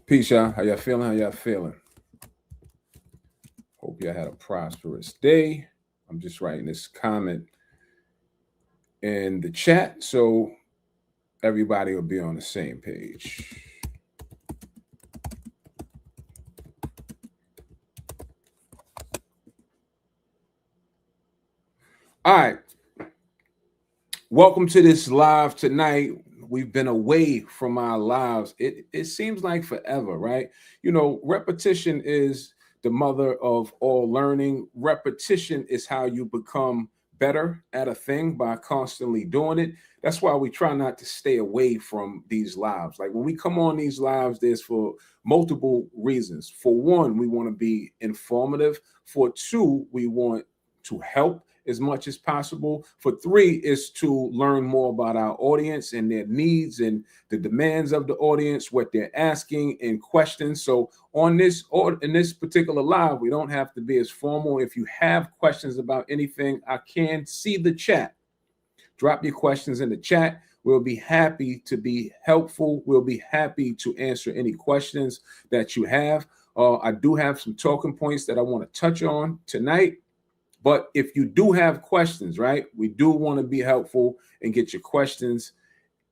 Peace, y'all. How y'all feeling? How y'all feeling? Hope y'all had a prosperous day. I'm just writing this comment in the chat so everybody will be on the same page. All right. Welcome to this live tonight. We've been away from our lives. It seems like forever, right? You know, repetition is the mother of all learning. Repetition is how you become better at a thing by constantly doing it. That's why we try not to stay away from these lives. Like when we come on these lives, there's for multiple reasons. For one, we want to be informative. For two, we want to help as much as possible. For three is to learn more about our audience and their needs and the demands of the audience, what they're asking and questions. So on this or in this particular live, we don't have to be as formal. If you have questions about anything, I can see the chat. Drop your questions in the chat. We'll be happy to be helpful. We'll be happy to answer any questions that you have. I do have some talking points that I want to touch on tonight. But if you do have questions, right, we do want to be helpful and get your questions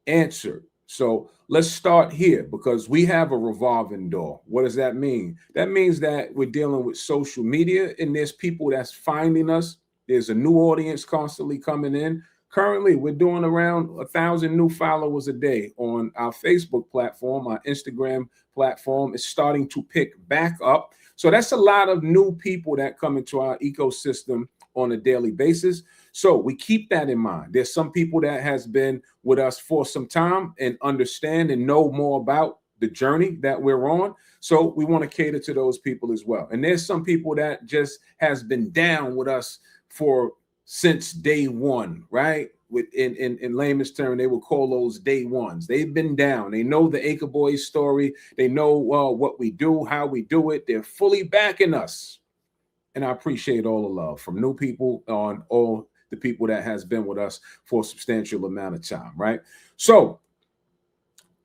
answered. So let's start here because we have a revolving door. What does that mean? That means that we're dealing with social media and there's people that's finding us. There's a new audience constantly coming in. Currently, we're doing around 1,000 new followers a day on our Facebook platform. Our Instagram platform is starting to pick back up. So that's a lot of new people that come into our ecosystem on a daily basis. So we keep that in mind. There's some people that has been with us for some time and understand and know more about the journey that we're on. So we want to cater to those people as well. And there's some people that just has been down with us for since day one, right? With in layman's term, they will call those day ones. They've been down. They know the Acre Boys story. They know what we do, how we do it. They're fully backing us. And I appreciate all the love from new people on all the people that has been with us for a substantial amount of time, right? So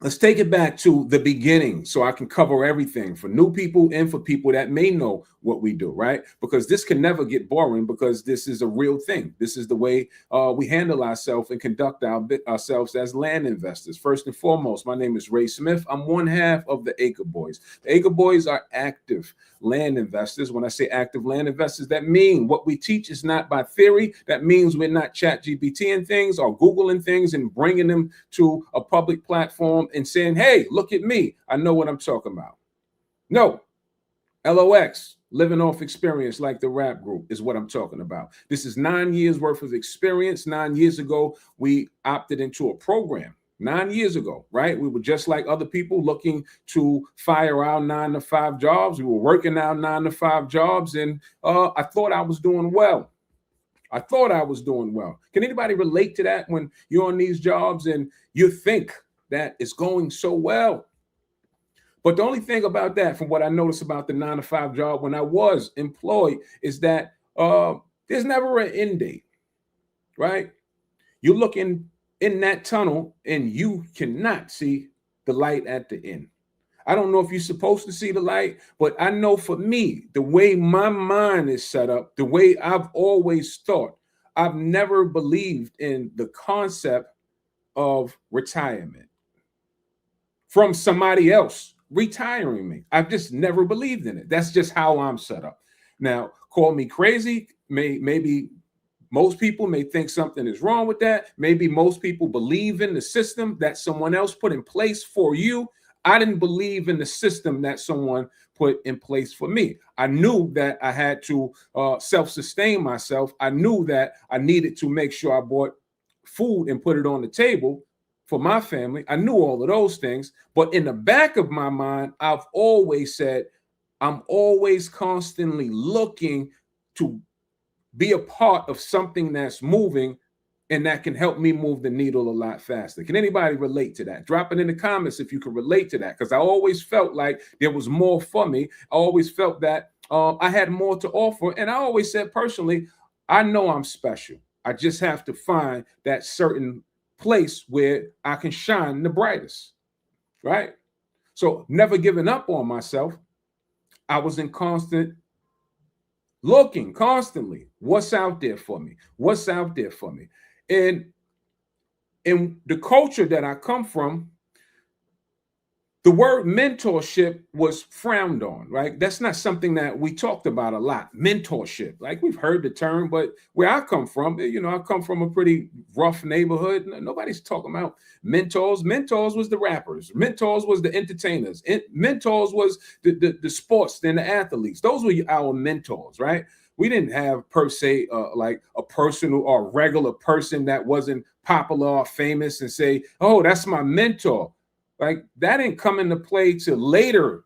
let's take it back to the beginning so I can cover everything for new people and for people that may know what we do, right? Because this can never get boring because this is a real thing. This is the way we handle ourselves and conduct ourselves as land investors. First and foremost, my name is Ray Smith. I'm one half of the Acre Boys. The Acre Boys are active land investors. When I say active land investors, that means what we teach is not by theory. That means we're not chat GPTing things or Googling things and bringing them to a public platform and saying, hey, look at me. I know what I'm talking about. No, LOX, living off experience like the rap group is what I'm talking about. This is 9 years worth of experience. 9 years ago, we opted into a program. 9 years ago, right? We were just like other people looking to fire our 9-to-5 jobs. We were working our 9-to-5 jobs, and I thought I was doing well. I thought I was doing well. Can anybody relate to that when you're on these jobs and you think that it's going so well? But the only thing about that, from what I noticed about the 9-to-5 job when I was employed, is that there's never an end date, right? You're looking in that tunnel and you cannot see the light at the end. I don't know if you're supposed to see the light, but I know for me, the way my mind is set up, the way I've always thought, I've never believed in the concept of retirement from somebody else retiring me. I've just never believed in it. That's just how I'm set up. Now, call me crazy. Maybe most people may think something is wrong with that. Maybe most people believe in the system that someone else put in place for you. I didn't believe in the system that someone put in place for me. I knew that I had to self-sustain myself. I knew that I needed to make sure I bought food and put it on the table for my family. I knew all of those things. But in the back of my mind, I've always said, I'm always constantly looking to be a part of something that's moving and that can help me move the needle a lot faster. Can anybody relate to that? Drop it in the comments if you can relate to that, because I always felt like there was more for me. I always felt that I had more to offer. And I always said personally, I know I'm special. I just have to find that certain place where I can shine the brightest, right? So never giving up on myself. I was in constant looking constantly. What's out there for me? What's out there for me? And in the culture that I come from, the word mentorship was frowned on, right? That's not something that we talked about a lot. Mentorship, like we've heard the term, but where I come from, I come from a pretty rough neighborhood. Nobody's talking about mentors. Mentors was the rappers. Mentors was the entertainers. Mentors was the sports and the athletes. Those were our mentors, right? We didn't have per se like a personal or regular person that wasn't popular or famous and say, oh, that's my mentor. Like that didn't come into play till later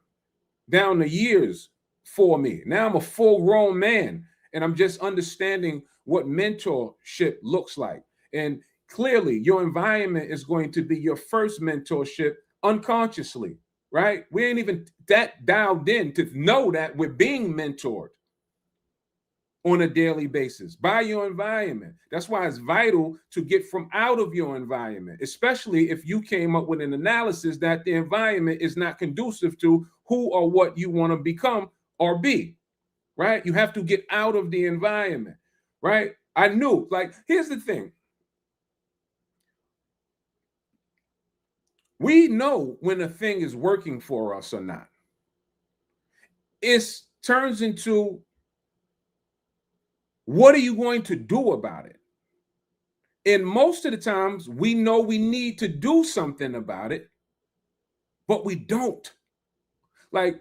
down the years for me. Now I'm a full-grown man and I'm just understanding what mentorship looks like. And clearly your environment is going to be your first mentorship unconsciously, right? We ain't even that dialed in to know that we're being mentored on a daily basis by your environment. That's why it's vital to get from out of your environment, especially if you came up with an analysis that the environment is not conducive to who or what you want to become or be, right? You have to get out of the environment, right? I knew, like, here's the thing. We know when a thing is working for us or not. It turns into, what are you going to do about it? And most of the times we know we need to do something about it, but we don't. Like,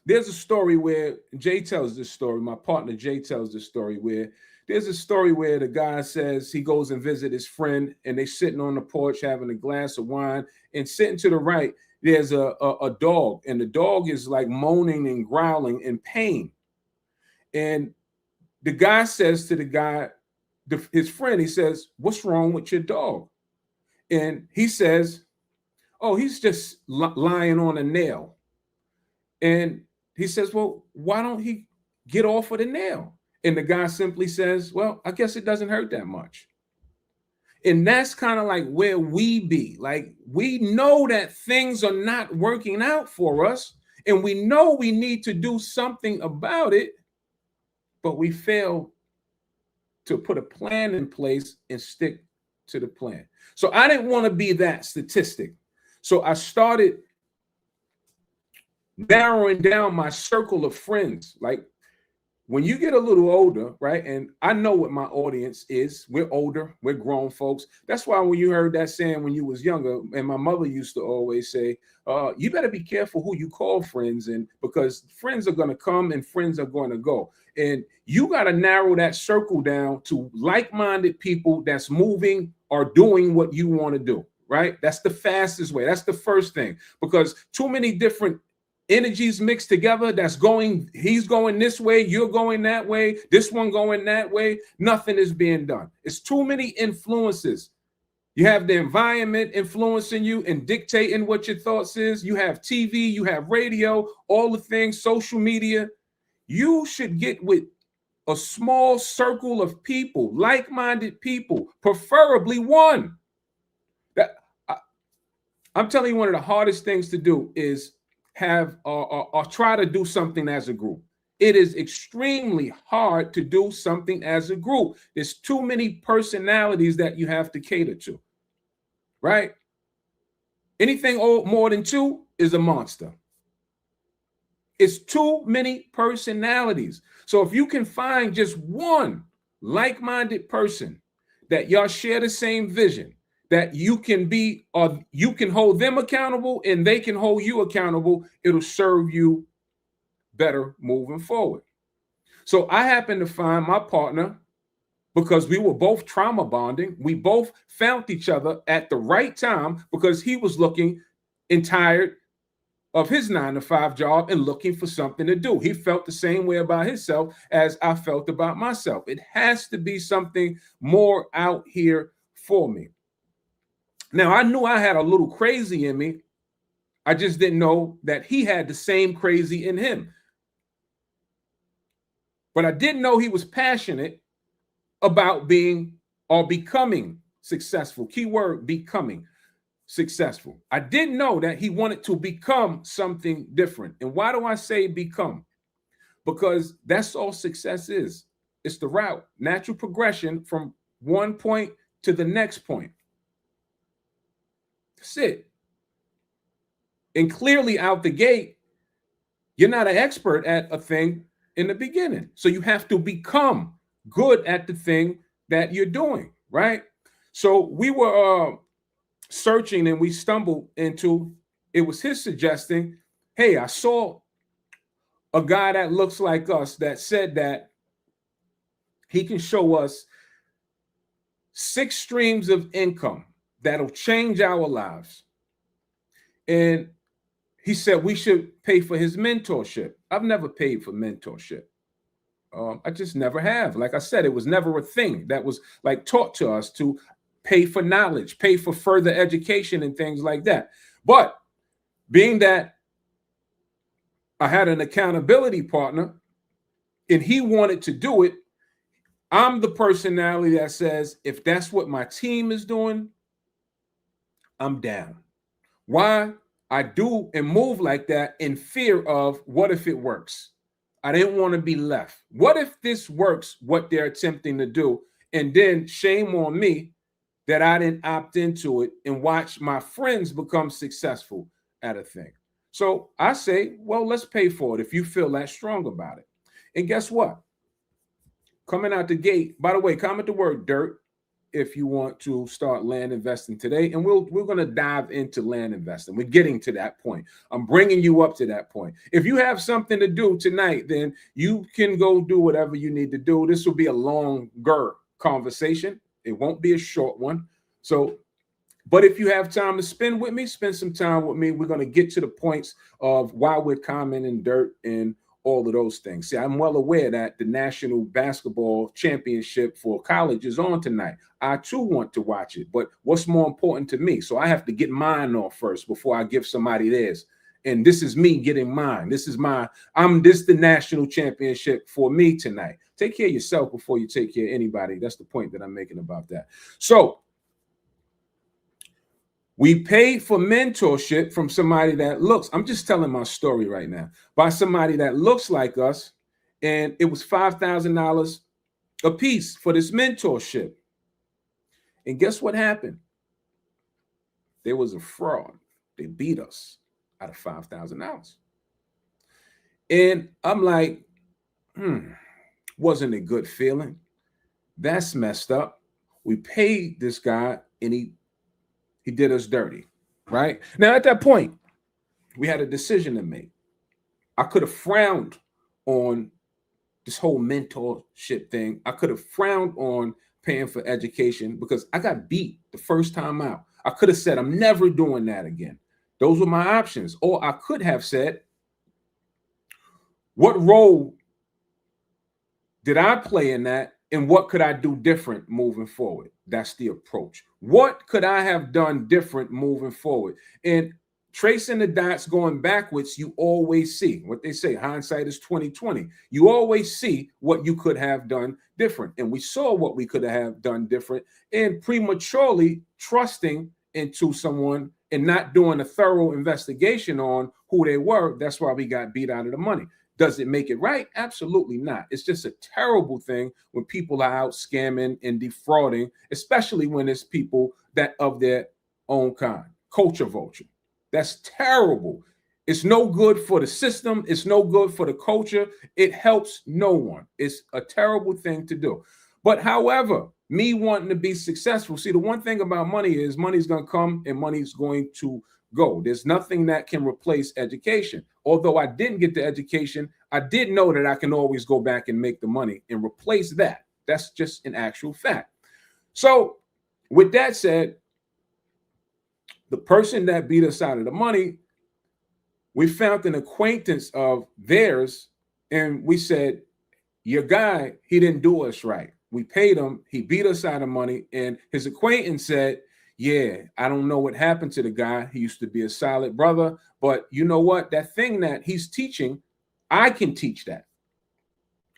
there's a story where Jay tells this story. My partner Jay tells this story where there's a story where the guy says he goes and visit his friend and they sitting on the porch having a glass of wine, and sitting to the right, there's a dog, and the dog is like moaning and growling in pain. And the guy says to the guy, his friend, he says, what's wrong with your dog? And he says, oh, he's just lying on a nail. And he says, well, why don't he get off of the nail? And the guy simply says, well, I guess it doesn't hurt that much. And that's kind of like where we be. Like, we know that things are not working out for us, and we know we need to do something about it, but we fail to put a plan in place and stick to the plan. So I didn't want to be that statistic. So I started narrowing down my circle of friends. Like, when you get a little older, right? And I know what my audience is. We're older, we're grown folks. That's why when you heard that saying when you was younger, and my mother used to always say, you better be careful who you call friends, and because friends are going to come and friends are going to go. And you got to narrow that circle down to like-minded people that's moving or doing what you want to do, right? That's the fastest way. That's the first thing, because too many different energies mixed together, he's going this way, you're going that way, this one going that way, nothing is being done. It's too many influences. You have the environment influencing you and dictating what your thoughts is. You have TV, you have radio, all the things, social media. You should get with a small circle of people, like-minded people, preferably one. I'm telling you, one of the hardest things to do is have or try to do something as a group. It is extremely hard to do something as a group. There's too many personalities that you have to cater to, right? Anything more than two is a monster. It's too many personalities. So if you can find just one like-minded person that y'all share the same vision, that you can be, or you can hold them accountable and they can hold you accountable, it'll serve you better moving forward. So I happened to find my partner because we were both trauma bonding. We both found each other at the right time because he was looking and tired of his 9-to-5 job and looking for something to do. He felt the same way about himself as I felt about myself. It has to be something more out here for me. Now, I knew I had a little crazy in me. I just didn't know that he had the same crazy in him. But I didn't know he was passionate about being or becoming successful. Keyword, becoming. successful. I didn't know that he wanted to become something different. And why do I say become? Because that's all success is. It's the route, natural progression from one point to the next point. That's it. And clearly out the gate, you're not an expert at a thing in the beginning. So you have to become good at the thing that you're doing, right? So we were searching and we stumbled into, it was his suggesting, hey, I saw a guy that looks like us that said that he can show us 6 streams of income that'll change our lives. And he said we should pay for his mentorship. I've never paid for mentorship. I just never have. Like I said, it was never a thing that was like taught to us to pay for knowledge, pay for further education and things like that. But being that I had an accountability partner and he wanted to do it, I'm the personality that says, if that's what my team is doing, I'm down. Why? I do and move like that in fear of what if it works? I didn't want to be left. What if this works, what they're attempting to do? And then shame on me that I didn't opt into it and watch my friends become successful at a thing. So I say, well, let's pay for it if you feel that strong about it. And guess what? Coming out the gate, by the way, comment the word dirt if you want to start land investing today. And we're going to dive into land investing. We're getting to that point. I'm bringing you up to that point. If you have something to do tonight, then you can go do whatever you need to do. This will be a longer conversation. It won't be a short one. So, but if you have time to spend with me, spend some time with me. We're going to get to the points of why we're commenting dirt and all of those things. See, I'm well aware that the National Basketball Championship for college is on tonight. I too want to watch it, but what's more important to me? So I have to get mine off first before I give somebody theirs. And this is me getting mine. This is the national championship for me tonight. Take care of yourself before you take care of anybody. That's the point that I'm making about that. So we paid for mentorship from somebody that looks, I'm just telling my story right now, by somebody that looks like us. And it was $5,000 a piece for this mentorship. And guess what happened? There was a fraud. They beat us out of $5,000. And I'm like, wasn't a good feeling. That's messed up. We paid this guy and he did us dirty, right? Now, at that point, we had a decision to make. I could have frowned on this whole mentorship thing. I could have frowned on paying for education because I got beat the first time out. I could have said, I'm never doing that again. Those were my options. Or I could have said, what role did I play in that? And what could I do different moving forward? That's the approach. What could I have done different moving forward? And tracing the dots going backwards, you always see what they say. Hindsight is 20/20. You always see what you could have done different. And we saw what we could have done different and prematurely trusting into someone and not doing a thorough investigation on who they were. That's why we got beat out of the money. Does it make it right? Absolutely not. It's just a terrible thing when people are out scamming and defrauding, especially when it's people that of their own kind. Culture vulture. That's terrible. It's no good for the system. It's no good for the culture. It helps no one. It's a terrible thing to do. But however, me wanting to be successful, see, the one thing about money is money's going to come and money's going to go. There's nothing that can replace education. Although I didn't get the education, I did know that I can always go back and make the money and replace that. That's just an actual fact. So with that said, the person that beat us out of the money, we found an acquaintance of theirs and we said, your guy, he didn't do us right. We paid him, he beat us out of money, and his acquaintance said, yeah, I don't know what happened to the guy. He used to be a solid brother, but you know what? That thing that he's teaching, I can teach that.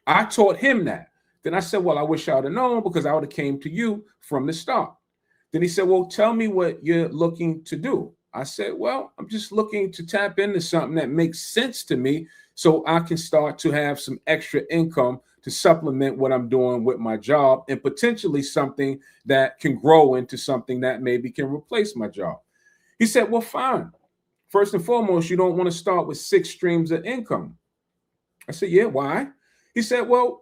I taught him that. Then I said, well, I wish I would have known because I would have came to you from the start. Then he said, well, tell me what you're looking to do. I said, well, I'm just looking to tap into something that makes sense to me so I can start to have some extra income to supplement what I'm doing with my job, and potentially something that can grow into something that maybe can replace my job. He said, well, fine. First and foremost, you don't want to start with 6 streams of income. I said, yeah, why? He said, well,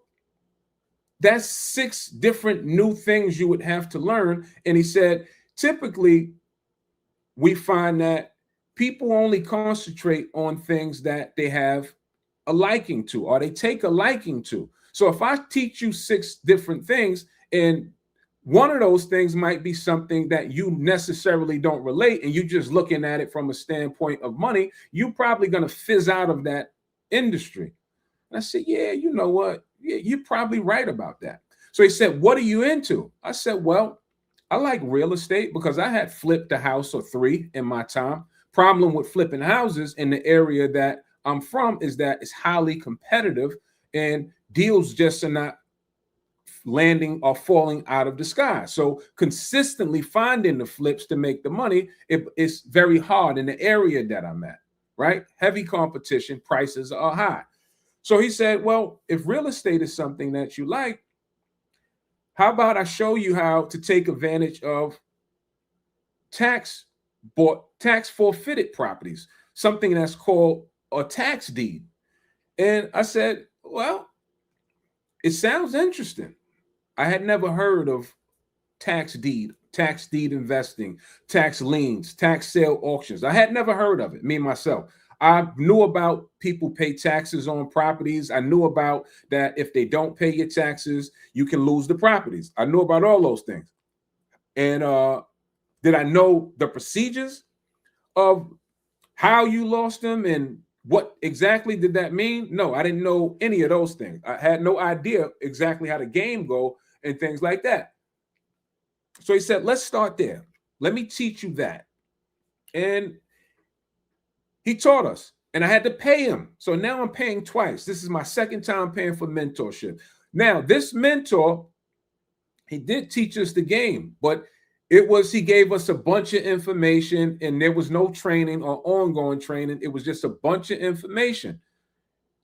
that's 6 different new things you would have to learn. And he said, typically, we find that people only concentrate on things that they have a liking to, or they take a liking to. So if I teach you 6 different things, and one of those things might be something that you necessarily don't relate, and you're just looking at it from a standpoint of money, you're probably going to fizz out of that industry. And I said, yeah, you know what? Yeah, you're probably right about that. So he said, what are you into? I said, well, I like real estate because I had flipped a house or 3 in my time. Problem with flipping houses in the area that I'm from is that it's highly competitive, and deals just are not landing or falling out of the sky. So consistently finding the flips to make the money, it's very hard in the area that I'm at, right? Heavy competition, prices are high. So he said, well, if real estate is something that you like, how about I show you how to take advantage of tax forfeited properties, something that's called a tax deed. And I said, well, it sounds interesting. I had never heard of tax deed investing, tax liens, tax sale auctions. I had never heard of it, me myself. I knew about people pay taxes on properties. I knew about that if they don't pay your taxes, you can lose the properties. I knew about all those things. And did I know the procedures of how you lost them and what exactly did that mean? No, I didn't know any of those things. I had no idea exactly how the game go and things like that. So he said, let's start there. Let me teach you that. And he taught us, and I had to pay him. So now I'm paying twice. This is my second time paying for mentorship. Now, this mentor, he did teach us the game, but he gave us a bunch of information, and there was no training or ongoing training. It was just a bunch of information.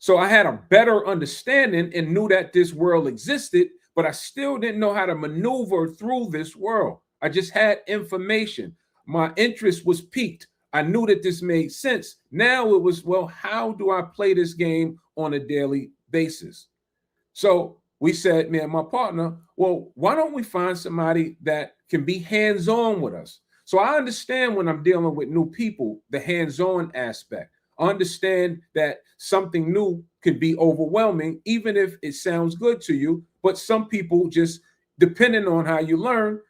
So I had a better understanding and knew that this world existed, but I still didn't know how to maneuver through this world. I just had information. My interest was piqued. I knew that this made sense. Now it was, well, how do I play this game on a daily basis? So we said, me and my partner, well, why don't we find somebody that can be hands-on with us? So I understand when I'm dealing with new people, the hands-on aspect. I understand that something new can be overwhelming, even if it sounds good to you. But some people, just depending on how you learn,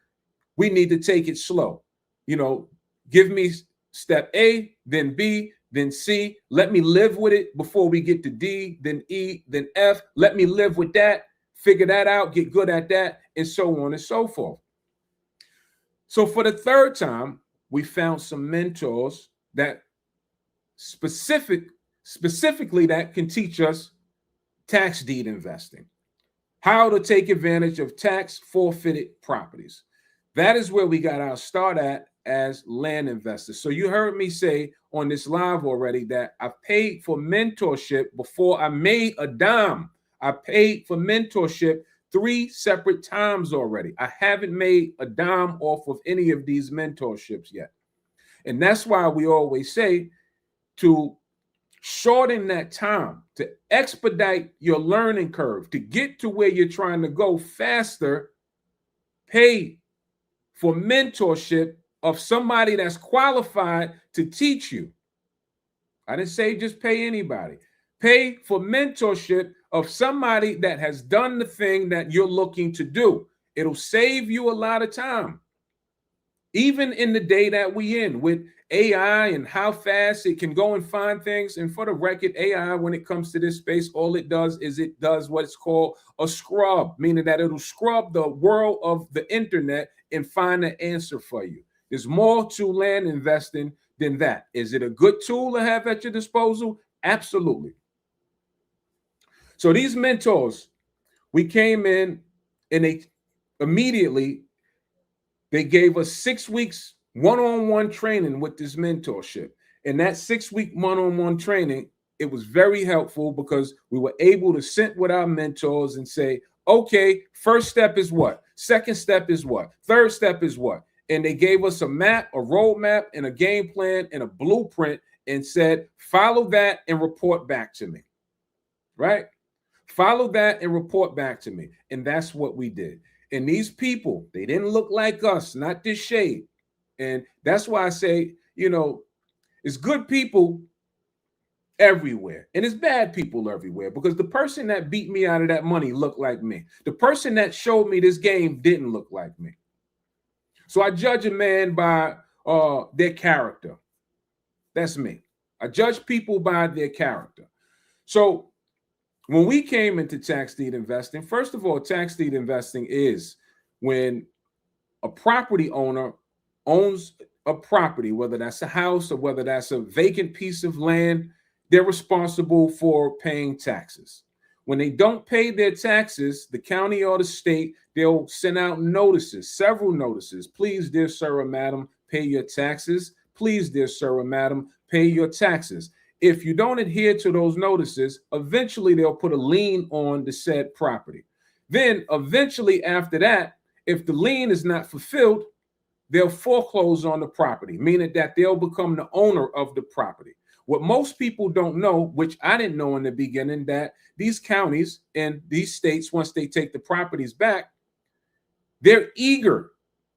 we need to take it slow. Give me step A, then B, then C. Let me live with it before we get to D, then E, then F. Let me live with that, figure that out, get good at that, and so on and so forth. So for the third time, we found some mentors that specifically that can teach us tax deed investing, how to take advantage of tax forfeited properties. That is where we got our start at as land investors. So you heard me say on this live already that I paid for mentorship before I made a dime. I paid for mentorship 3 separate times already. I haven't made a dime off of any of these mentorships yet. And that's why we always say to shorten that time, to expedite your learning curve, to get to where you're trying to go faster, pay for mentorship of somebody that's qualified to teach you. I didn't say just pay anybody. Pay for mentorship of somebody that has done the thing that you're looking to do. It'll save you a lot of time. Even in the day that we in with AI and how fast it can go and find things. And for the record, AI, when it comes to this space, all it does is it does what's called a scrub, meaning that it'll scrub the world of the internet and find an answer for you. There's more to land investing than that. Is it a good tool to have at your disposal? Absolutely. So these mentors, we came in and they immediately They gave us 6 weeks one-on-one training with this mentorship. And that 6-week one-on-one training, it was very helpful because we were able to sit with our mentors and say, okay, first step is what? Second step is what? Third step is what? And they gave us a map, a roadmap, and a game plan and a blueprint and said, follow that and report back to me, right? Follow that and report back to me. And that's what we did. And these people, they didn't look like us, not this shade. And that's why I say, you know, it's good people everywhere and it's bad people everywhere, because the person that beat me out of that money looked like me. The person that showed me this game didn't look like me. So I judge a man by their character. That's me. I judge people by their character. So when we came into tax deed investing, first of all, tax deed investing is when a property owner owns a property, whether that's a house or whether that's a vacant piece of land, they're responsible for paying taxes. When they don't pay their taxes, the county or the state, they'll send out notices, several notices. Please, dear sir or madam, pay your taxes. Please, dear sir or madam, pay your taxes. If you don't adhere to those notices, eventually they'll put a lien on the said property. Then eventually after that, if the lien is not fulfilled, they'll foreclose on the property, meaning that they'll become the owner of the property. What most people don't know, which I didn't know in the beginning, that these counties and these states, once they take the properties back, they're eager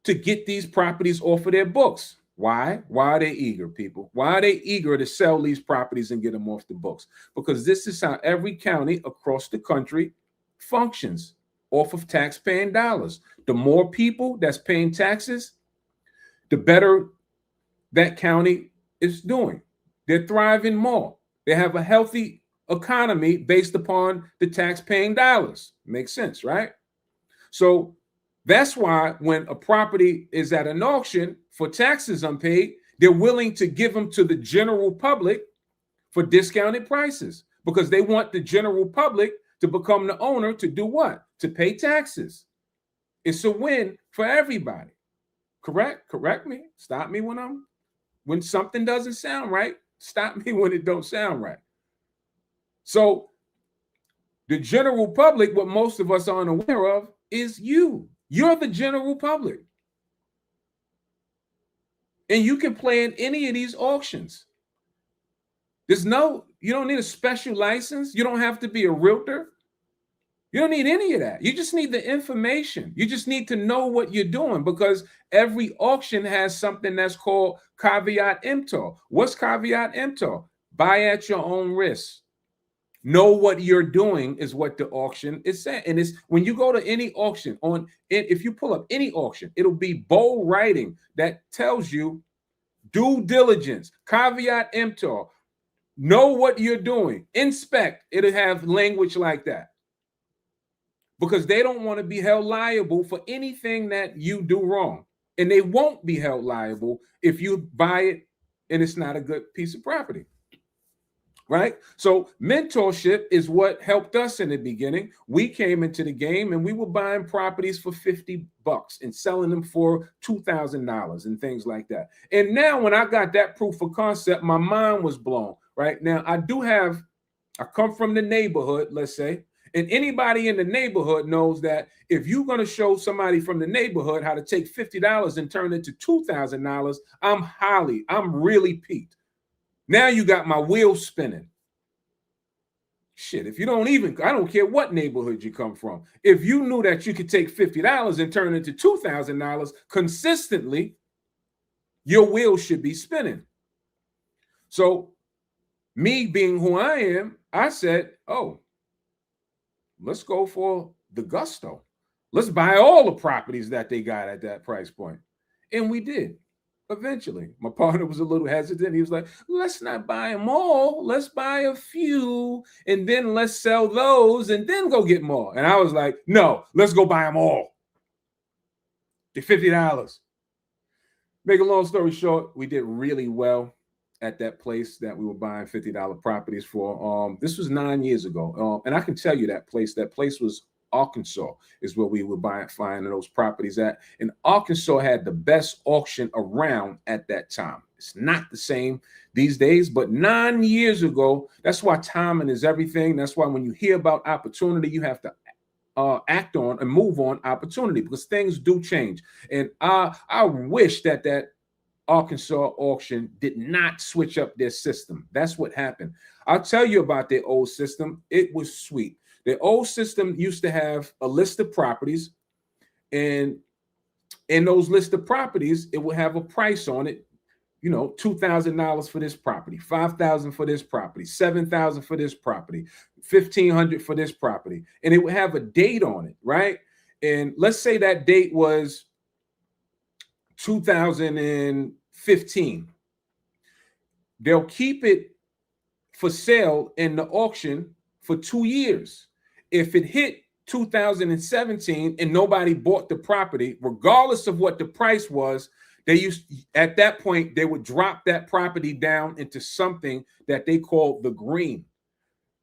to get these properties off of their books. Why? Why are they eager, people? Why are they eager to sell these properties and get them off the books? Because this is how every county across the country functions, off of tax-paying dollars. The more people that's paying taxes, the better that county is doing. They're thriving more. They have a healthy economy based upon the tax-paying dollars. Makes sense, right? So that's why when a property is at an auction for taxes unpaid, they're willing to give them to the general public for discounted prices, because they want the general public to become the owner to do what? To pay taxes. It's a win for everybody. Correct? Correct me. Stop me when something doesn't sound right. Stop me when it don't sound right. So the general public, what most of us aren't aware of, is you. You're the general public. And you can play in any of these auctions. You don't need a special license. You don't have to be a realtor. You don't need any of that. You just need the information. You just need to know what you're doing, because every auction has something that's called caveat emptor. What's caveat emptor? Buy at your own risk. Know what you're doing is what the auction is saying. And it's when you go to any auction if you pull up any auction, it'll be bold writing that tells you due diligence, caveat emptor, know what you're doing, inspect. It'll have language like that, because they don't want to be held liable for anything that you do wrong. And they won't be held liable if you buy it and it's not a good piece of property. Right? So mentorship is what helped us in the beginning. We came into the game and we were buying properties for $50 and selling them for $2,000 and things like that. And now when I got that proof of concept, my mind was blown. Right? Now I come from the neighborhood, let's say, and anybody in the neighborhood knows that if you're going to show somebody from the neighborhood how to take $50 and turn it to $2,000, I'm really peaked. Now you got my wheels spinning. Shit, I don't care what neighborhood you come from. If you knew that you could take $50 and turn it into $2,000 consistently, your wheels should be spinning. So me being who I am, I said, oh, let's go for the gusto. Let's buy all the properties that they got at that price point. And we did. Eventually, my partner was a little hesitant. He was like, let's not buy them all. Let's buy a few and then let's sell those and then go get more. And I was like, no, let's go buy them all. The $50. Make a long story short, we did really well at that place that we were buying $50 properties for. This was 9 years ago. And I can tell you that place was Arkansas is where we were finding those properties at. And Arkansas had the best auction around at that time. It's not the same these days, but 9 years ago, that's why timing is everything. That's why when you hear about opportunity, you have to act on and move on opportunity, because things do change. And I wish that Arkansas auction did not switch up their system. That's what happened. I'll tell you about their old system. It was sweet. Their old system used to have a list of properties, and in those list of properties, it would have a price on it. You know, $2,000 for this property, $5,000 for this property, $7,000 for this property, $1,500 for this property, and it would have a date on it, right? And let's say that date was 2015. They'll keep it for sale in the auction for 2 years. If it hit 2017 and nobody bought the property, regardless of what the price was, at that point, they would drop that property down into something that they called the green.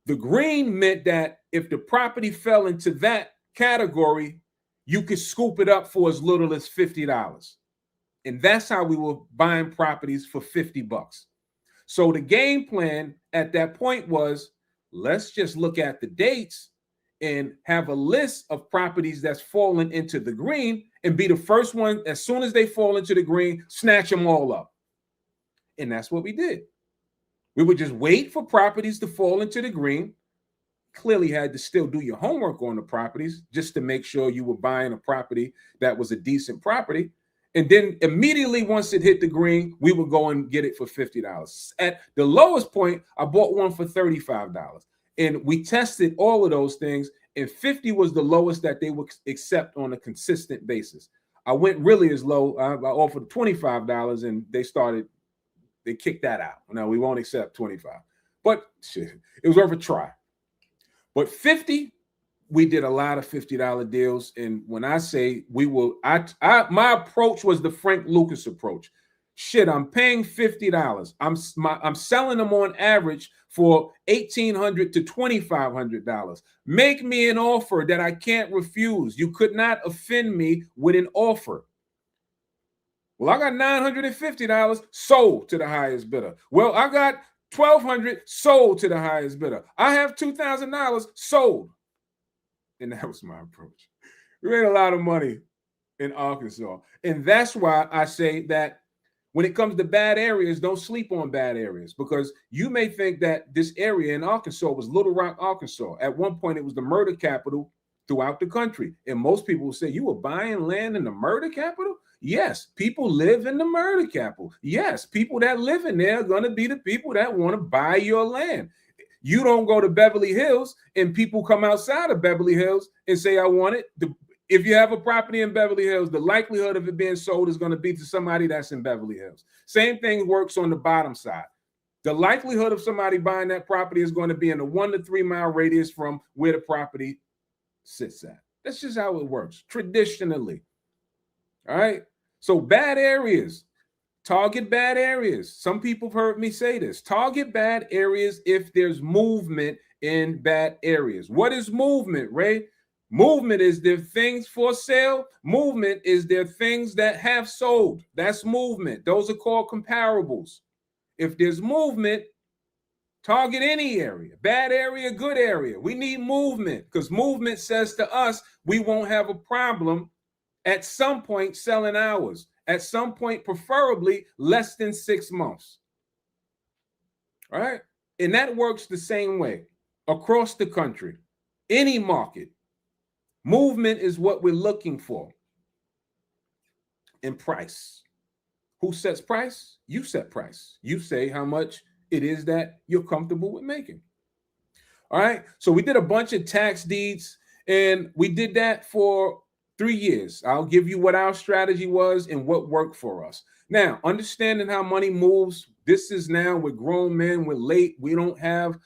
The green meant that if the property fell into that category, you could scoop it up for as little as $50. And that's how we were buying properties for $50. So the game plan at that point was, let's just look at the dates and have a list of properties that's fallen into the green and be the first one, as soon as they fall into the green, snatch them all up. And that's what we did. We would just wait for properties to fall into the green. Clearly had to still do your homework on the properties just to make sure you were buying a property that was a decent property. And then immediately once it hit the green, we would go and get it for $50. At the lowest point, I bought one for $35. And we tested all of those things, and 50 was the lowest that they would accept on a consistent basis. I went really as low. I offered $25, and they kicked that out. No, we won't accept 25. But shit, it was worth a try. But 50, we did a lot of $50 deals. And when I say my approach was the Frank Lucas approach. Shit, I'm paying $50. I'm selling them on average for $1,800 to $2,500. Make me an offer that I can't refuse. You could not offend me with an offer. Well, I got $950 sold to the highest bidder. Well, I got $1,200 sold to the highest bidder. I have $2,000 sold. And that was my approach. We made a lot of money in Arkansas. And that's why I say that when it comes to bad areas, don't sleep on bad areas, because you may think that this area in Arkansas was Little Rock, Arkansas. At one point, it was the murder capital throughout the country. And most people will say, you were buying land in the murder capital? Yes, people live in the murder capital. Yes, people that live in there are going to be the people that want to buy your land. You don't go to Beverly Hills and people come outside of Beverly Hills and say, I want it. If you have a property in Beverly Hills, the likelihood of it being sold is going to be to somebody that's in Beverly Hills. Same thing works on the bottom side. The likelihood of somebody buying that property is going to be in a 1 to 3 mile radius from where the property sits at. That's just how it works traditionally. All right. So bad areas, target bad areas. Some people have heard me say this. Target bad areas if there's movement in bad areas. What is movement, Ray? Movement is there things for sale. Movement is there things that have sold. That's movement. Those are called comparables. If there's movement, target any area. Bad area, good area. We need movement, because movement says to us we won't have a problem at some point selling ours. At some point, preferably less than 6 months. All right? And that works the same way across the country. Any market. Movement is what we're looking for. And price. Who sets price? You set price. You say how much it is that you're comfortable with making. All right. So we did a bunch of tax deeds, and we did that for 3 years. I'll give you what our strategy was and what worked for us. Now, understanding how money moves, this is now we're grown men, we're late. We don't have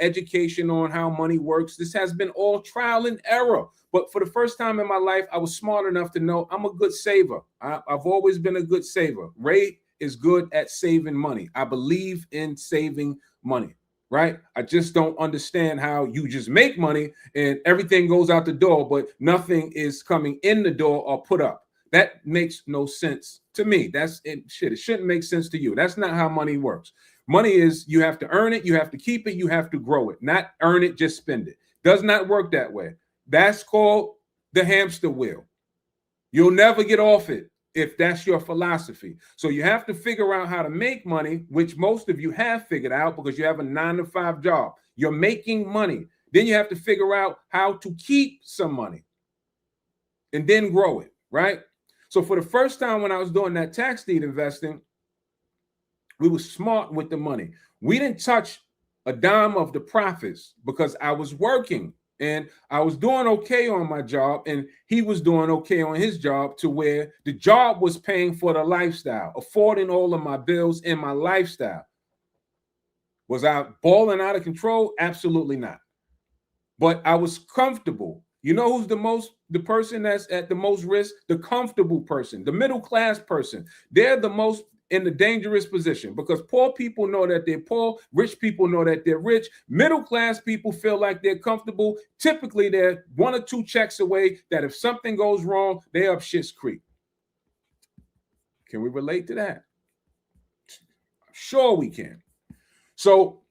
education on how money works. This has been all trial and error. But for the first time in my life, I was smart enough to know I'm a good saver. I've always been a good saver. Ray is good at saving money. I believe in saving money. right? I just don't understand how you just make money and everything goes out the door, but nothing is coming in the door or put up. That makes no sense to me. That's it. Shit, it shouldn't make sense to you. That's not how money works. Money is you have to earn it, you have to keep it, you have to grow it, not earn it, just spend it. Does not work that way. That's called the hamster wheel. You'll never get off it if that's your philosophy. So you have to figure out how to make money, which most of you have figured out because you have a 9-to-5 job. You're making money. Then you have to figure out how to keep some money and then grow it, right? So for the first time when I was doing that tax deed investing, we were smart with the money. We didn't touch a dime of the profits because I was working and I was doing okay on my job and he was doing okay on his job, to where the job was paying for the lifestyle, affording all of my bills and my lifestyle. Was I balling out of control? Absolutely not. But I was comfortable. You know who's the person that's at the most risk? The comfortable person, the middle class person. They're the most in the dangerous position because poor people know that they're poor, rich people know that they're rich. Middle class people feel like they're comfortable. Typically, they're 1 or 2 checks away that if something goes wrong, they're up shit's creek. Can we relate to that? Sure we can. So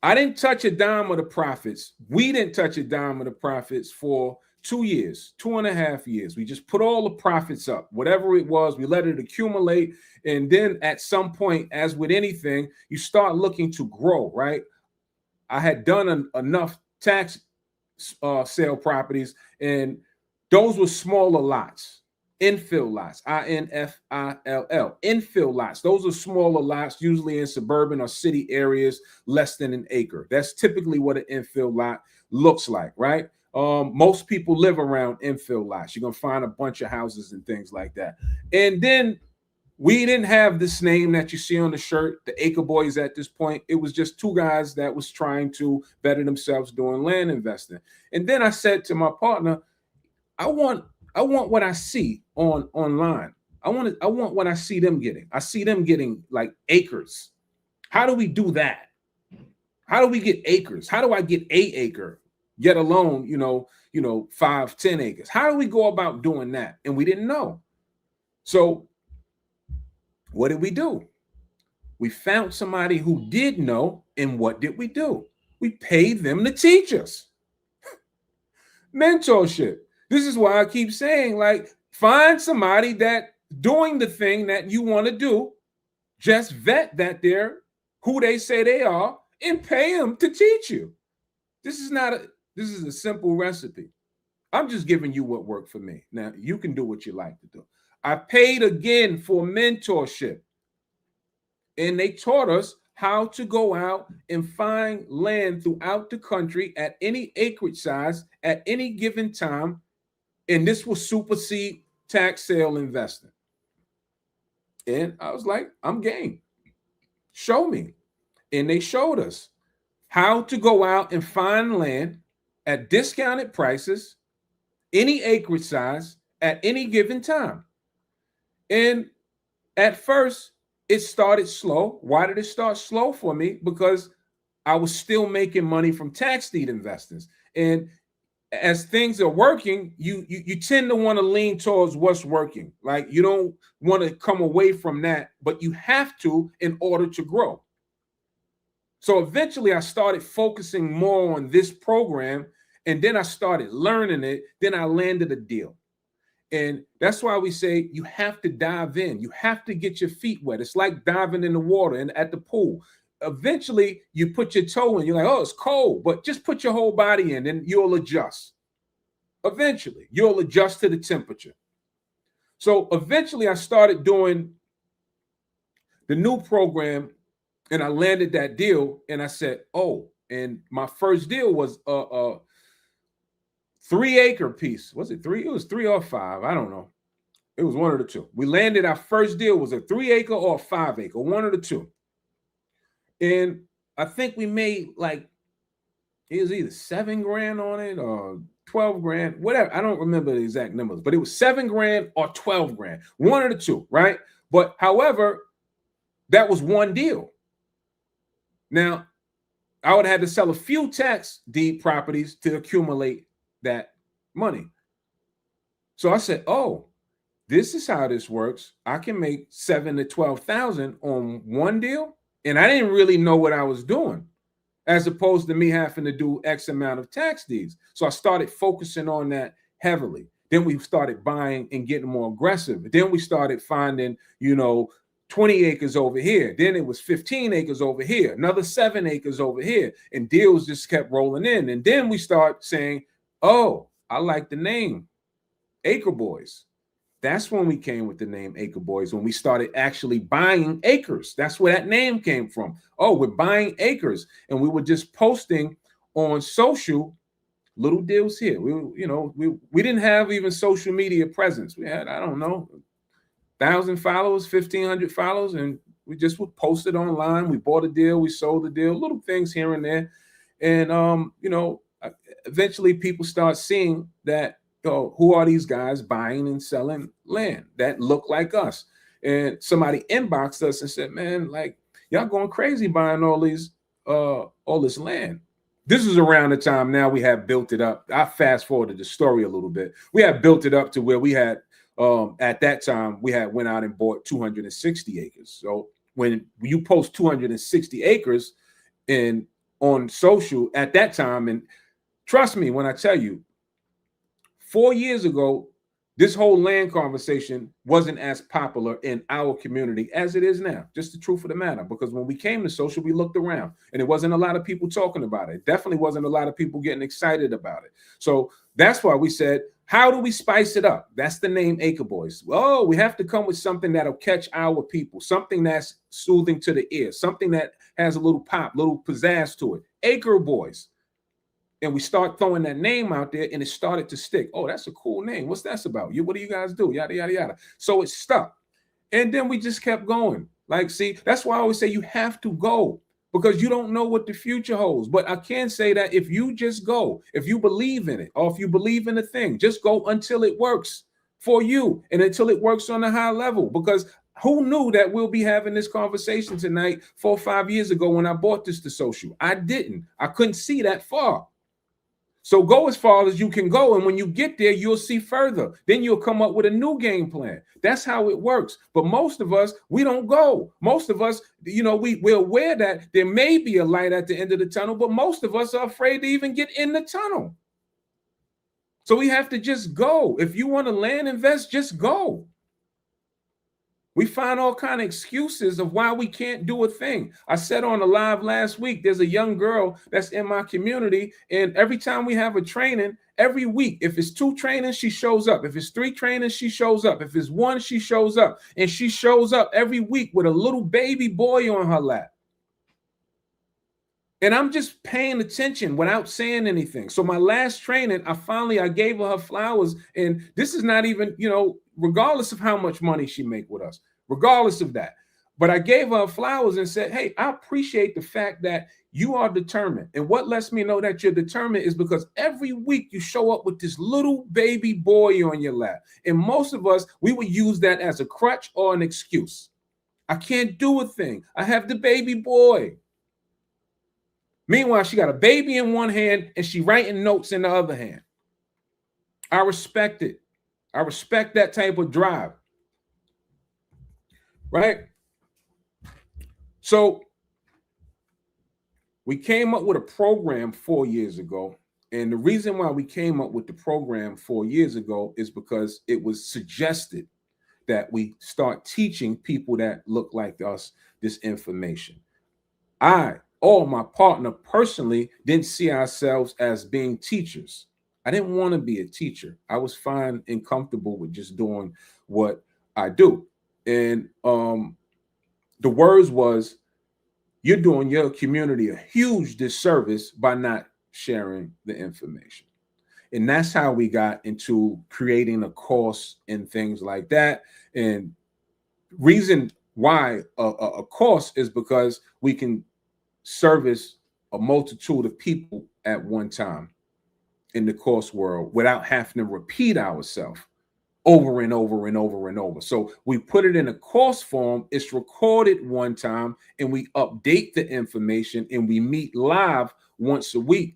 I didn't touch a dime of the profits. We didn't touch a dime of the profits for 2 years, 2.5 years. We just put all the profits up, whatever it was, we let it accumulate. And then at some point, as with anything, you start looking to grow, right? I had done enough tax sale properties, and those were smaller lots. Infill lots, INFILL, infill lots. Those are smaller lots, usually in suburban or city areas, less than an acre. That's typically what an infill lot looks like, right? Most people live around infill lots. You're going to find a bunch of houses and things like that. And then we didn't have this name that you see on the shirt, the Acre Boys, at this point. It was just 2 guys that was trying to better themselves doing land investing. And then I said to my partner, I want what I see online. I want what I see them getting. I see them getting like acres. How do we do that? How do we get acres? How do I get 8 acre, yet alone, 5, 10 acres? How do we go about doing that? And we didn't know. So what did we do? We found somebody who did know, and what did we do? We paid them to teach us. Mentorship. This is why I keep saying, like, find somebody that doing the thing that you want to do, just vet that they're who they say they are, and pay them to teach you. This is a simple recipe. I'm just giving you what worked for me. Now, you can do what you like to do. I paid again for mentorship, and they taught us how to go out and find land throughout the country at any acreage size at any given time. And this will supersede tax sale investing. And I was like, I'm game. Show me. And they showed us how to go out and find land at discounted prices, any acreage size, at any given time. And at first, it started slow. Why did it start slow for me? Because I was still making money from tax deed investors. And as things are working, you tend to want to lean towards what's working. Like, you don't want to come away from that, but you have to in order to grow. So eventually I started focusing more on this program, and then I started learning it. Then I landed a deal. And that's why we say you have to dive in. You have to get your feet wet. It's like diving in the water and at the pool. Eventually, you put your toe in. You're like, oh, it's cold. But just put your whole body in and you'll adjust. Eventually, you'll adjust to the temperature. So eventually, I started doing the new program, and I landed that deal. And I said, oh, and my first deal was a 3 acre piece. Was it 3? It was 3 or 5. I don't know. It was 1 of the 2. We landed, our first deal was a 3 acre or a 5 acre, 1 of the 2. And I think we made like, it was either $7,000 on it or 12 grand, whatever. I don't remember the exact numbers, but it was 7 grand or 12 grand, 1 of the 2, right? But however, that was one deal. Now, I would have had to sell a few tax deed properties to accumulate that money. So I said, oh, this is how this works. I can make 7 to 12,000 on one deal. And I didn't really know what I was doing, as opposed to me having to do X amount of tax deeds. So I started focusing on that heavily. Then we started buying and getting more aggressive. Then we started finding, 20 acres over here. Then it was 15 acres over here, another 7 acres over here. And deals just kept rolling in. And then we start saying, oh, I like the name Acre Boys. That's when we came with the name Acre Boys, when we started actually buying acres. That's where that name came from. Oh, we're buying acres. And we were just posting on social little deals here. We didn't have even social media presence. We had, I don't know, 1,000 followers, 1,500 followers, and we just would post it online. We bought a deal, we sold the deal, little things here and there. And eventually people start seeing that, who are these guys buying and selling land that look like us? And somebody inboxed us and said, man, like, y'all going crazy buying all this land. This is around the time now we have built it up. I fast forwarded the story a little bit. We have built it up to where we had, at that time, we had went out and bought 260 acres. So when you post 260 acres on social at that time, and trust me when I tell you, 4 years ago, this whole land conversation wasn't as popular in our community as it is now. Just the truth of the matter. Because when we came to social, we looked around and it wasn't a lot of people talking about it. Definitely wasn't a lot of people getting excited about it. So that's why we said, how do we spice it up? That's the name Acre Boys. Oh, we have to come with something that'll catch our people, something that's soothing to the ear, something that has a little pop, little pizzazz to it. Acre Boys. And we start throwing that name out there and it started to stick. Oh, that's a cool name. What's that about? What do you guys do? Yada, yada, yada. So it stuck. And then we just kept going. Like, see, that's why I always say you have to go, because you don't know what the future holds. But I can say that if you just go, if you believe in it, or if you believe in a thing, just go until it works for you and until it works on a high level. Because who knew that we'll be having this conversation tonight 4 or 5 years ago when I bought this to social? I didn't. I couldn't see that far. So go as far as you can go. And when you get there, you'll see further. Then you'll come up with a new game plan. That's how it works. But most of us, we don't go. Most of us, we're aware that there may be a light at the end of the tunnel, but most of us are afraid to even get in the tunnel. So we have to just go. If you want to land invest, just go. We find all kind of excuses of why we can't do a thing. I said on a live last week, there's a young girl that's in my community, and every time we have a training, every week, if it's 2 trainings, she shows up. If it's 3 trainings, she shows up. If it's 1, she shows up. And she shows up every week with a little baby boy on her lap. And I'm just paying attention without saying anything. So my last training, I gave her flowers. And this is not even, regardless of how much money she make with us, regardless of that. But I gave her flowers and said, hey, I appreciate the fact that you are determined. And what lets me know that you're determined is because every week you show up with this little baby boy on your lap. And most of us, we would use that as a crutch or an excuse. I can't do a thing. I have the baby boy. Meanwhile, she got a baby in one hand and she writing notes in the other hand. I respect it. I respect that type of drive. Right? So we came up with a program 4 years ago. And the reason why we came up with the program 4 years ago is because it was suggested that we start teaching people that look like us this information. I, or my partner personally, didn't see ourselves as being teachers. I didn't want to be a teacher. I was fine and comfortable with just doing what I do. And the words was, you're doing your community a huge disservice by not sharing the information. And that's how we got into creating a course and things like that. And reason why a course is because we can service a multitude of people at one time in the course world without having to repeat ourselves over and over and over and over. So we put it in a course form. It's recorded one time, and we update the information, and we meet live once a week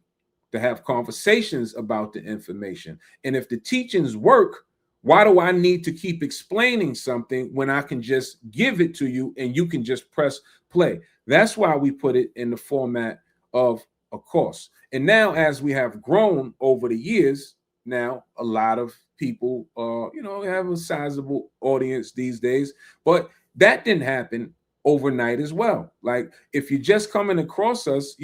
to have conversations about the information. And if the teachings work, why do I need to keep explaining something when I can just give it to you and you can just press play? That's why we put it in the format of a course. And now, as we have grown over the years, now a lot of people have a sizable audience these days, but that didn't happen overnight as well. Like, if you're just coming across us,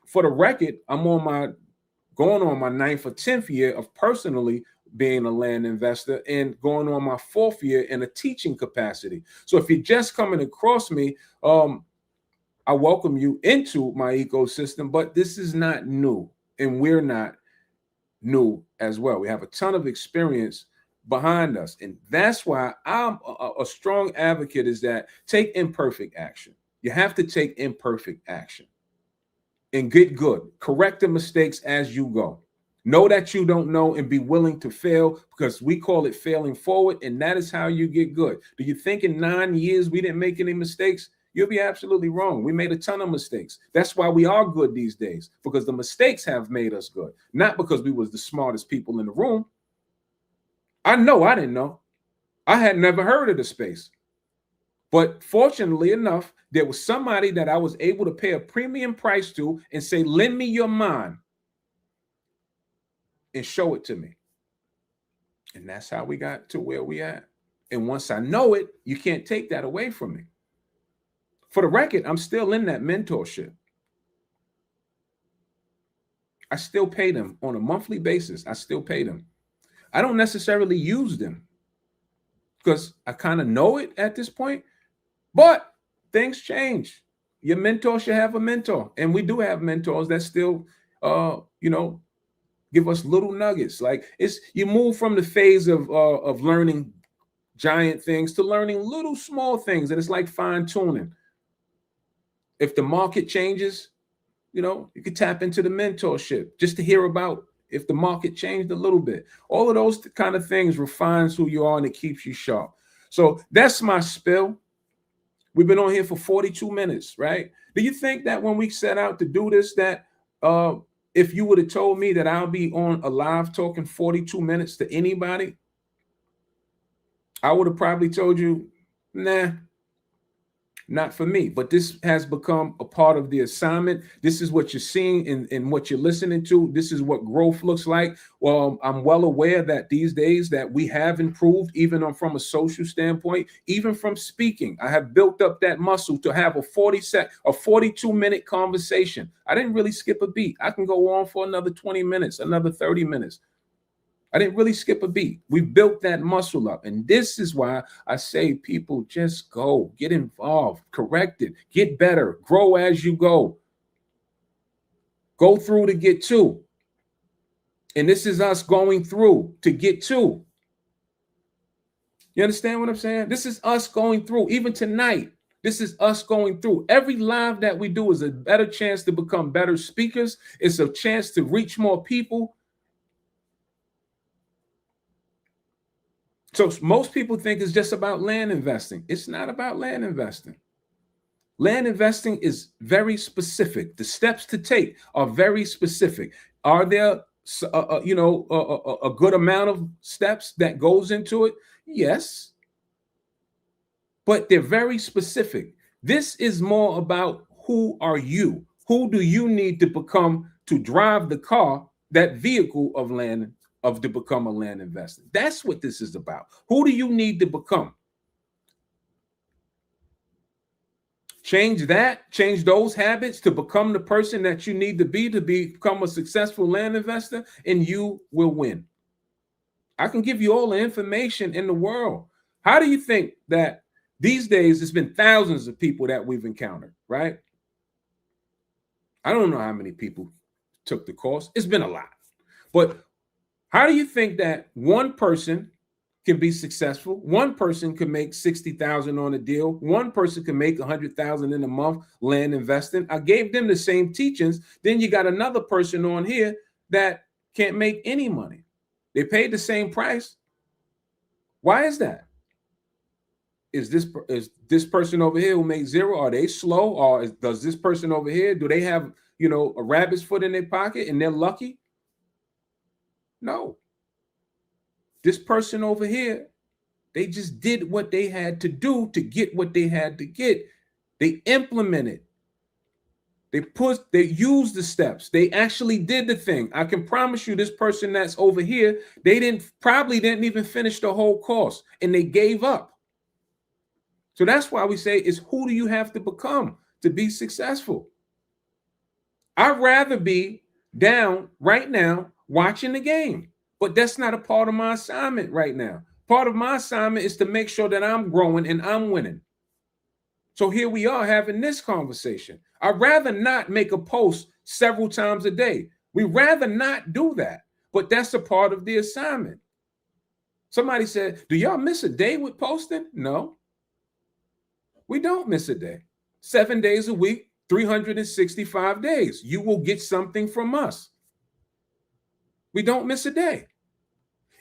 for the record, I'm going on my 9th or 10th year of personally being a land investor and going on my 4th year in a teaching capacity. So if you're just coming across me, I welcome you into my ecosystem, but this is not new, and we're not new as well. We have a ton of experience behind us, and that's why I'm a strong advocate is that take imperfect action. You have to take imperfect action and get good. Correct the mistakes as you go. Know that you don't know and be willing to fail, because we call it failing forward, and that is how you get good. Do you think in 9 years we didn't make any mistakes? You'll be absolutely wrong. We made a ton of mistakes. That's why we are good these days, because the mistakes have made us good, not because we was the smartest people in the room. I know I didn't know. I had never heard of the space. But fortunately enough, there was somebody that I was able to pay a premium price to and say, lend me your mind and show it to me. And that's how we got to where we at. And once I know it, you can't take that away from me. For the record, I'm still in that mentorship. I still pay them on a monthly basis. I still pay them. I don't necessarily use them because I kind of know it at this point, but things change. Your mentor should have a mentor. And we do have mentors that still, give us little nuggets. Like, you move from the phase of learning giant things to learning little small things. And it's like fine tuning. If the market changes, you could tap into the mentorship just to hear about if the market changed a little bit. All of those kind of things refines who you are and it keeps you sharp. So that's my spill. We've been on here for 42 minutes, right? Do you think that when we set out to do this, that if you would have told me that I'll be on a live talking 42 minutes to anybody, I would have probably told you, nah, not for me. But this has become a part of the assignment. This is what you're seeing in what you're listening to. This is what growth looks like. Well, I'm well aware that these days that we have improved, even from a social standpoint, even from speaking. I have built up that muscle to have a 42-minute conversation. I didn't really skip a beat. I can go on for another 20 minutes, another 30 minutes. I didn't really skip a beat. We built that muscle up. And this is why I say people just go, get involved, correct it, get better, grow as you go. Go through to get to. And this is us going through to get to. You understand what I'm saying? This is us going through. Even tonight, this is us going through. Every live that we do is a better chance to become better speakers. It's a chance to reach more people. So most people think it's just about land investing. It's not about land investing. Land investing is very specific. The steps to take are very specific. Are there, a good amount of steps that goes into it? Yes. But they're very specific. This is more about who are you? Who do you need to become to drive the car, that vehicle of land to become a land investor? That's what this is about. Who do you need to become? Change those habits to become the person that you need to become a successful land investor, and you will win. I can give you all the information in the world. How do you think that these days it's been thousands of people that we've encountered, right? I don't know how many people took the course. It's been a lot. But how do you think that one person can be successful? One person can make 60,000 on a deal. One person can make 100,000 in a month land investing. I gave them the same teachings. Then you got another person on here that can't make any money. They paid the same price. Why is that? Is this person over here who makes zero? Are they slow? Or does this person over here, do they have, a rabbit's foot in their pocket and they're lucky? No. This person over here, they just did what they had to do to get what they had to get. They implemented. They used the steps. They actually did the thing. I can promise you this person that's over here, they probably didn't even finish the whole course and they gave up. So that's why we say is who do you have to become to be successful? I'd rather be down right now watching the game, but that's not a part of my assignment right now. Part of my assignment is to make sure that I'm growing and I'm winning. So here we are having this conversation. I'd rather not make a post several times a day. We'd rather not do that, but that's a part of the assignment. Somebody said, do y'all miss a day with posting? No, we don't miss a day. 7 days a week, 365 days. You will get something from us. We don't miss a day.